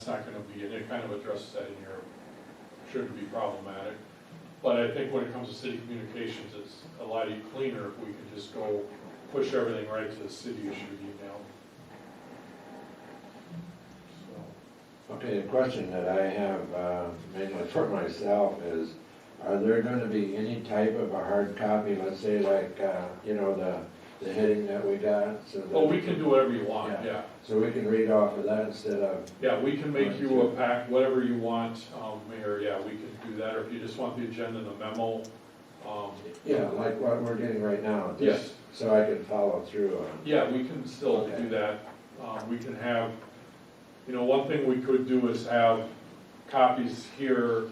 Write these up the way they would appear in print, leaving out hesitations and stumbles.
It's not gonna be, and it kind of addresses that in here, shouldn't be problematic. But I think when it comes to city communications, it's a lot cleaner if we can just go push everything right to the city issued email. So, Okay, a question that I have mainly for myself is, are there gonna be any type of a hard copy, let's say like, you know, the heading that we got? So that oh, we can do whatever you want, Yeah. yeah. So we can read off of that instead of, Yeah, we can make you a pack, whatever you want, Mayor, yeah, we can do that, or if you just want the agenda and the memo. yeah, like what we're getting right now. just Yes. So I can follow through on. Yeah, we can still Okay. do that. We can have, you know, one thing we could do is have copies here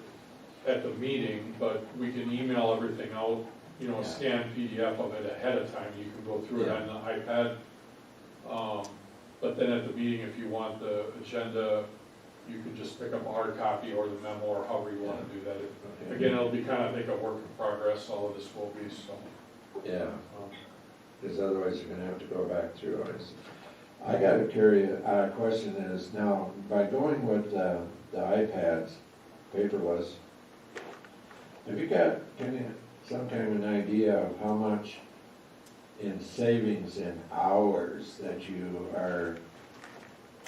at the meeting, but we can email everything out, you know, a Yeah. scanned PDF of it ahead of time. You can go through it Yeah. on the iPad. But then at the meeting, if you want the agenda, you can just pick up a hard copy or the memo or however you want to do that. Okay. Again, it'll be kind of, I think, a work in progress, all of this will be, so. Yeah, um, because otherwise you're gonna have to go back through it. I got a curious, question is now, by going with the iPads, paperless, have you got some kind of an idea of how much in savings in hours that you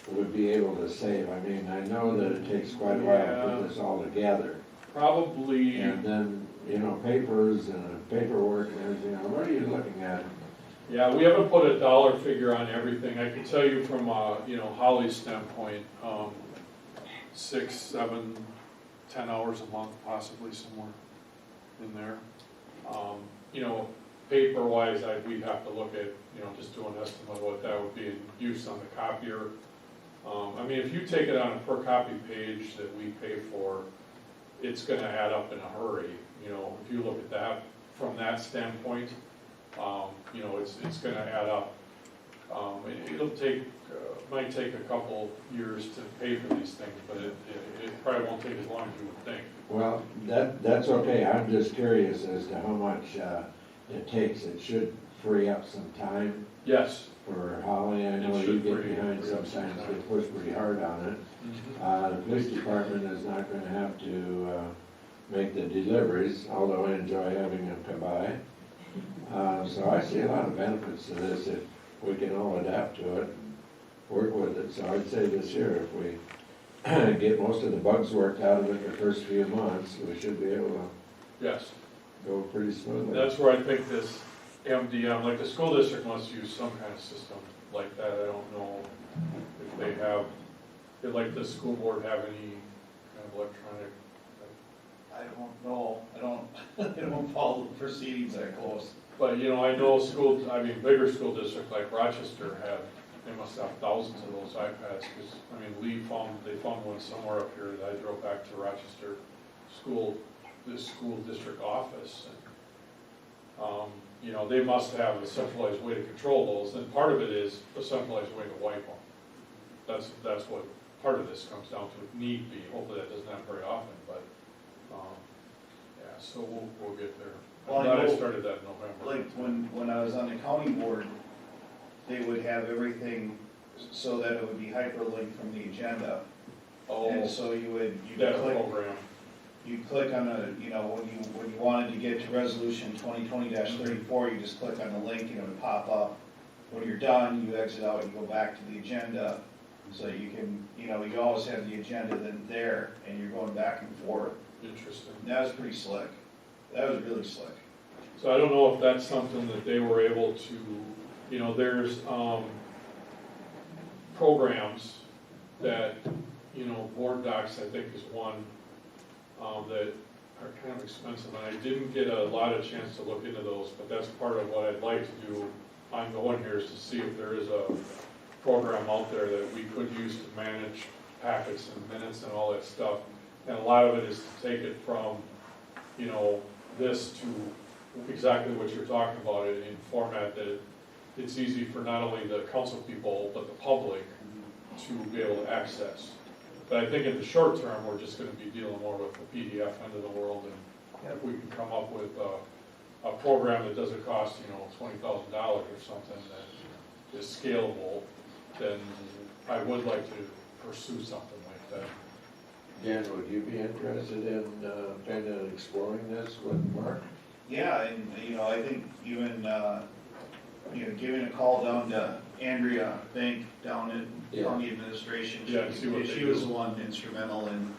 would be able to save? I mean, I know that it takes quite a while to Yeah. put this all together. Probably. And then, you know, papers and paperwork and everything, what are you looking at? Yeah, we haven't put a dollar figure on everything. I can tell you from, you know, Holly's standpoint, 6, 7, 10 hours a month, possibly somewhere in there. You know, paper-wise, we'd have to look at, you know, just do an estimate of what that would be in use on the copier. I mean, if you take it on a per copy page that we pay for, it's gonna add up in a hurry. You know, if you look at that from that standpoint, you know, it's gonna add up. It'll take, might take a couple years to pay for these things, but it probably won't take as long as you would think. Well, that's okay, I'm just curious as to how much it takes. It should free up some time Yes. for Holly. I know It you should get free behind up some sometimes, time. they push pretty hard on it. The police department is not gonna have to make the deliveries, although I enjoy having them come by. So I see a lot of benefits to this if we can all adapt to it and work with it. So I'd say this year, if we get most of the bugs worked out of it the first few months, we should be able to Yes. go pretty smoothly. That's where I think this MDM, like the school district must use some kind of system like that. I don't know if they have, like the school board have any kind of electronic. I don't know, I don't follow the proceedings that close. But, you know, I know schools, I mean, bigger school district like Rochester they must have thousands of those iPads, because, I mean, they found one somewhere up here that I drove back to Rochester this school district office. And, you know, they must have a centralized way to control those, and part of it is a centralized way to wipe them. That's what part of this comes down to, if need be. Hopefully that doesn't happen very often, but, yeah, so we'll get there. Well, I'm I glad I know, started that in November. Like, when I was on the county board, they would have everything so that it would be hyperlinked from the agenda. And Oh, so you that click, program. you click on a, you know, when you wanted to get to resolution 2020-34, you just click on the link and it would pop up. When you're done, you exit out, you go back to the agenda, so you can, you know, you always have the agenda then there, and you're going back and forth. Interesting. And that was pretty slick. That was really slick. So I don't know if that's something that they were able to, you know, there's programs that, you know, Board Docs, I think, is one that are kind of expensive, and I didn't get a lot of chance to look into those, but that's part of what I'd like to do ongoing here, is to see if there is a program out there that we could use to manage packets and minutes and all that stuff. And a lot of it is to take it from, you know, this to exactly what you're talking about, in format that it's easy for not only the council people, but the public to be able to access. But I think in the short term, we're just gonna be dealing more with the PDF end of the world, and if we can come up with a program that doesn't cost, you know, $20,000 or something that is scalable, then I would like to pursue something like that. that. Dan, would you be interested in kind of exploring this with Mark? Yeah, and, I think even, giving a call down to Andrea Bank down in Yeah. county administration. Yeah, see what they She was do. the one instrumental in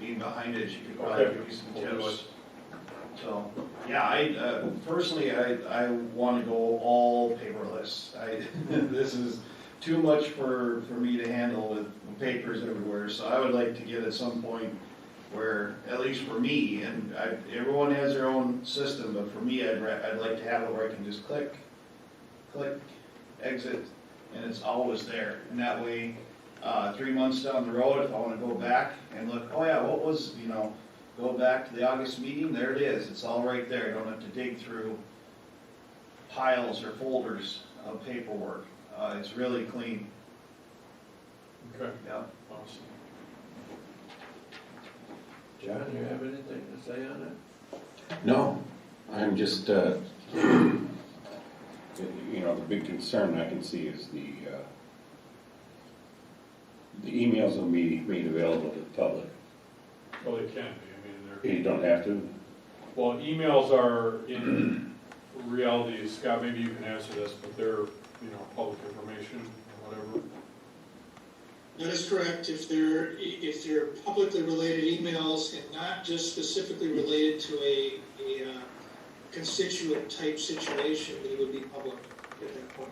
being behind it, she could probably Okay. give you some We'll do tips. So, yeah, personally, I wanna go all paperless. This is too much for me to handle with papers everywhere, so I would like to get at some point where, at least for me, and everyone has their own system, but for me, I'd like to have it where I can just click, exit, and it's always there. And that way, 3 months down the road, if I wanna go back and look, oh yeah, what was, go back to the August meeting, there it is, it's all right there, I don't have to dig through piles or folders of paperwork. It's really clean, Okay, yeah. awesome. John, you have anything to say on it? No, I'm just, the big concern I can see is the emails will be made available to the public. Well, they can be, I mean, they're. You don't have to. Well, emails are in reality, Scott, maybe you can answer this, but they're, public information or whatever. That is correct. If they're publicly related emails and not just specifically related to a constituent type situation, they would be public at that point.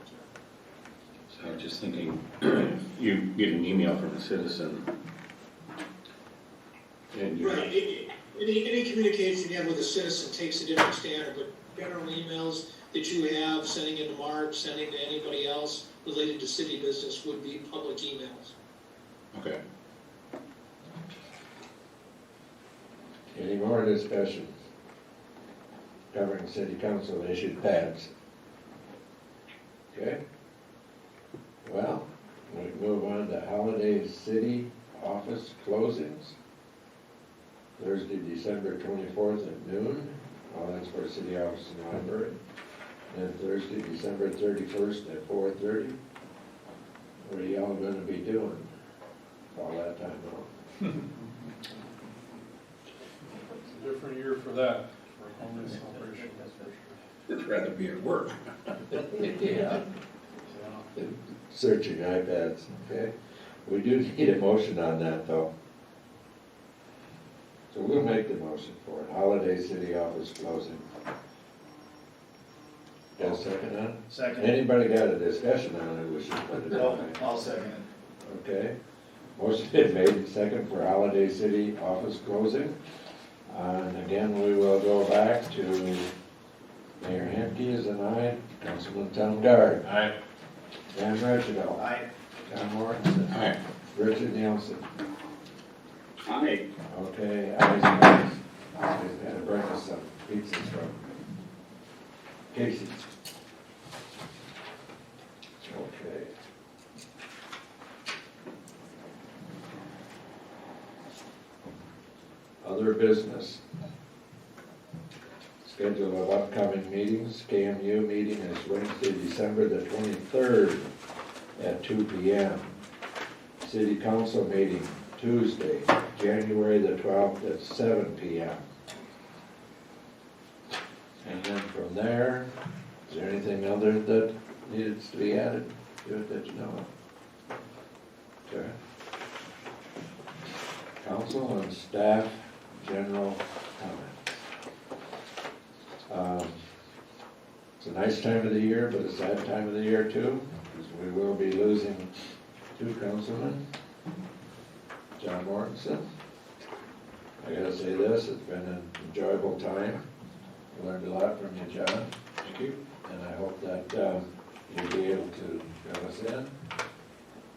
So I was just thinking, you get an email from a citizen, and you, Right. Any communication you have with a citizen takes a different standard, but general emails that you have, sending into Mark, sending to anybody else related to city business would be public emails. okay. Any more discussion covering city council issued pads? Okay. Well, we move on to holiday city office closings. Thursday, December 24th at noon. Oh, that's for city office and library. And Thursday, December 31st at 4:30. What are y'all gonna be doing all that time off? It's a different year for that, for holiday celebration, that's for sure. I'd rather be at work. Yeah. Searching iPads, okay? We do need a motion on that, though. So we'll make the motion for it, holiday city office closing. Got a second on it? Second. Anybody got a discussion on it, we should put it No, on. I'll second it. Okay, motion been made, second for holiday city office closing. And again, we will go back to Mayor Hemke as an aye, Councilman Tom Guard. Aye. Dan Reginald. Aye. John Mortensen. Aye. Richard Nielsen. Aye. Okay, ayes and ayes. I had to bring us some pizzas from Casey's. Okay. Other business. Schedule of upcoming meetings. KMU meeting is Wednesday, December the 23rd at 2 p.m. City council meeting Tuesday, January the 12th at 7 p.m. And then from there, is there anything other that needs to be added to it that you know of? Okay. Council and staff, general comments. It's a nice time of the year, but a sad time of the year too, because we will be losing 2 councilmen. John Mortensen. I gotta say this, it's been an enjoyable time. I learned a lot from you, John. Thank you. And I hope that you'll be able to fill us in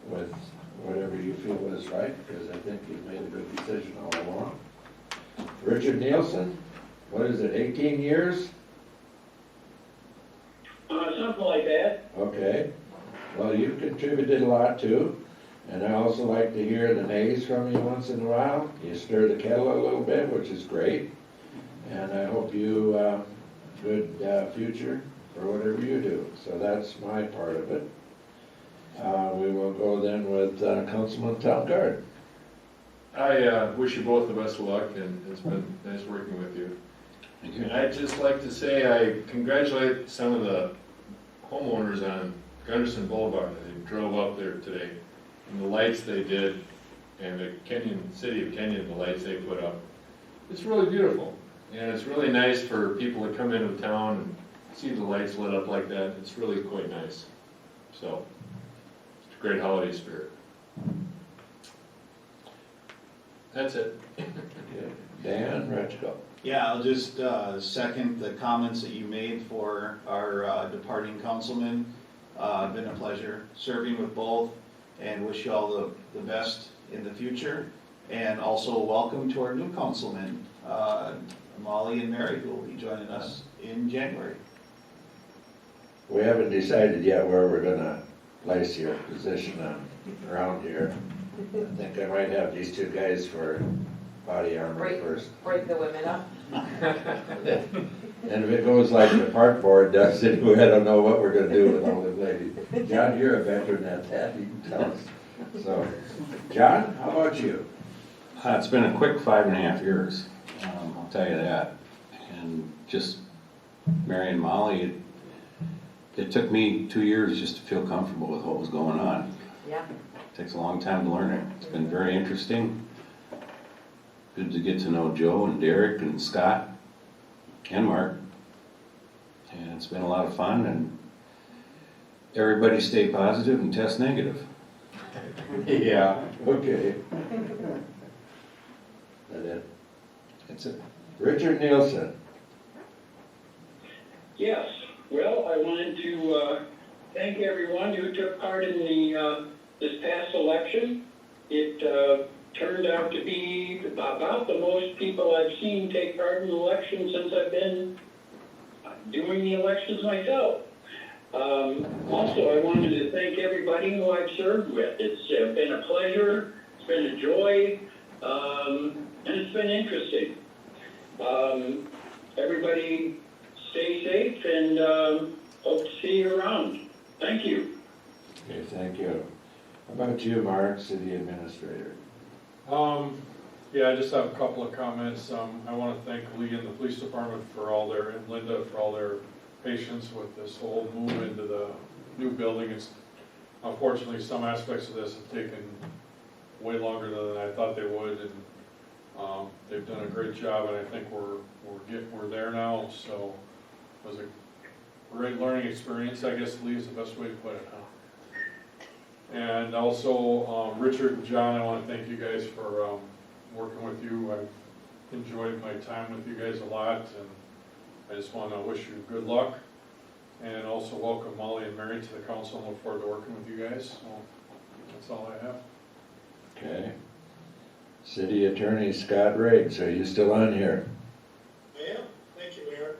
with whatever you feel is right, because I think you've made a good decision all along. Richard Nielsen, what is it, 18 years? Something like that. Okay. Well, you've contributed a lot too. And I also like to hear the nays from you once in a while. You stir the kettle a little bit, which is great. And I hope you good future for whatever you do. So that's my part of it. We will go then with Councilman Tom Guard. I wish you both the best of luck, and it's been nice working with you. Thank you. And I'd just like to say I congratulate some of the homeowners on Gunderson Boulevard. They drove up there today, and the lights they did, and the city of Kenyon, the lights they put up. It's really beautiful, and it's really nice for people to come into town and see the lights lit up like that. It's really quite nice. So, it's a great holiday spirit. That's it. Okay. Dan Retchko. Yeah, I'll just second the comments that you made for our departing councilman. Been a pleasure serving with both, and wish you all the best in the future. And also welcome to our new councilmen, Molly and Mary, who will be joining us in January. We haven't decided yet where we're gonna place your position around here. I think I might have these two guys for body armor first. Break the women up. And if it goes like the park board does it, I don't know what we're gonna do with all the ladies. John, you're a veteran at that, you can tell us. So, John, how about you? It's been a quick 5.5 years, I'll tell you that. And just Mary and Molly, it took me 2 years just to feel comfortable with what was going on. Yeah. Takes a long time to learn it. It's been very interesting. Good to get to know Joe and Derek and Scott and Mark. And it's been a lot of fun, and everybody stay positive and test negative. Yeah, okay. That it? That's it. Richard Nielsen. Yes, well, I wanted to thank everyone who took part in the this past election. It turned out to be about the most people I've seen take part in an election since I've been doing the elections myself. Also, I wanted to thank everybody who I've served with. It's been a pleasure, it's been a joy, and it's been interesting. Everybody stay safe, and hope to see you around. Thank you. Okay, thank you. How about you, Mark, City Administrator? Yeah, I just have a couple of comments. I want to thank Lee and the police department and Linda for all their patience with this whole move into the new building. It's unfortunately, some aspects of this have taken way longer than I thought they would, and they've done a great job, and I think we're there now. So it was a great learning experience, I guess. Lee is the best way to put it, huh? And also, Richard and John, I want to thank you guys for working with you. I've enjoyed my time with you guys a lot, and I just want to wish you good luck. And also welcome Molly and Mary to the council, and look forward to working with you guys. So that's all I have. Okay. City Attorney Scott Riggs, are you still on here? I am, thank you, Mayor.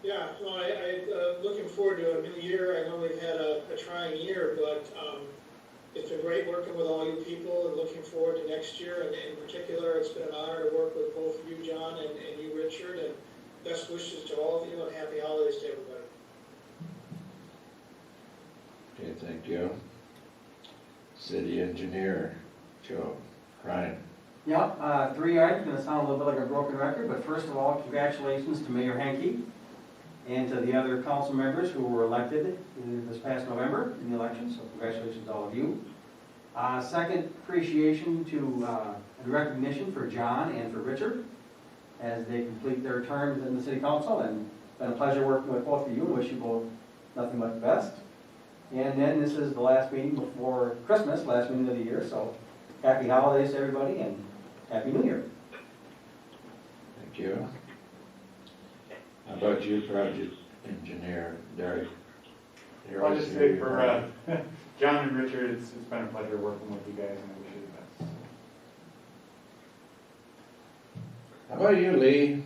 Yeah, no, I looking forward to a new year. I know we've had a trying year, but it's been great working with all you people, and looking forward to next year. And in particular, it's been an honor to work with both of you, John, and you, Richard, and best wishes to all of you, and happy holidays to everybody. Okay, thank you. City Engineer, Joe Ryan. Yep, 3 items, gonna sound a little bit like a broken record, but first of all, congratulations to Mayor Henke and to the other council members who were elected this past November in the election, so congratulations to all of you. Second, appreciation to and recognition for John and for Richard as they complete their terms in the city council, and it's been a pleasure working with both of you, and wish you both nothing but the best. And then this is the last meeting before Christmas, last meeting of the year, so happy holidays to everybody and Happy New Year. Thank you. How about you, Project Engineer Derek? You're I'll always just here, say you're for right. John and Richard, it's been a pleasure working with you guys, and I wish you the best. How about you, Lee?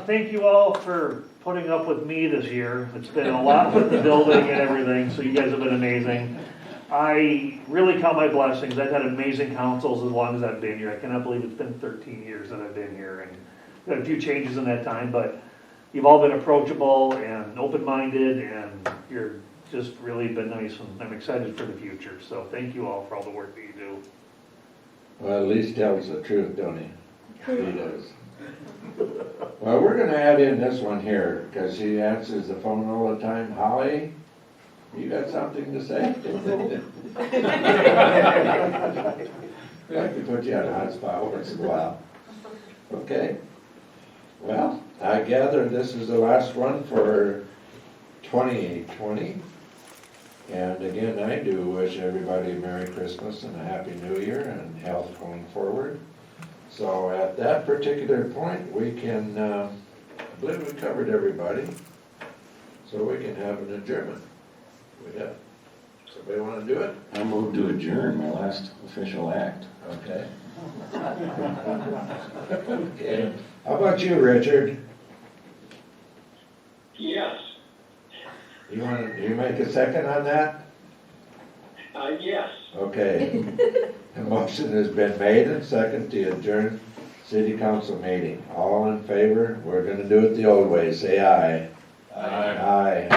Thank you all for putting up with me this year. It's been a lot with the building and everything, so you guys have been amazing. I really count my blessings. I've had amazing councils as long as I've been here. I cannot believe it's been 13 years that I've been here, and had a few changes in that time, but you've all been approachable and open-minded, and you're just really been nice, and I'm excited for the future. So thank you all for all the work that you do. Well, at least tells the truth, don't he? He does. Well, we're gonna add in this one here, because he answers the phone all the time. Holly, you got something to say? I like to put you on a hot spot once in a while. Okay. Well, I gather this is the last one for 2020. And again, I do wish everybody a Merry Christmas and a Happy New Year and health going forward. So at that particular point, we can, I believe we covered everybody. So we can have an adjournment. Somebody want to do it? I moved to adjourn, my last official act. Okay. Okay. How about you, Richard? Yes, You make a second on that? yes. Okay. A motion has been made and second to adjourn city council meeting. All in favor? We're gonna do it the old way. Say aye. Aye. Aye.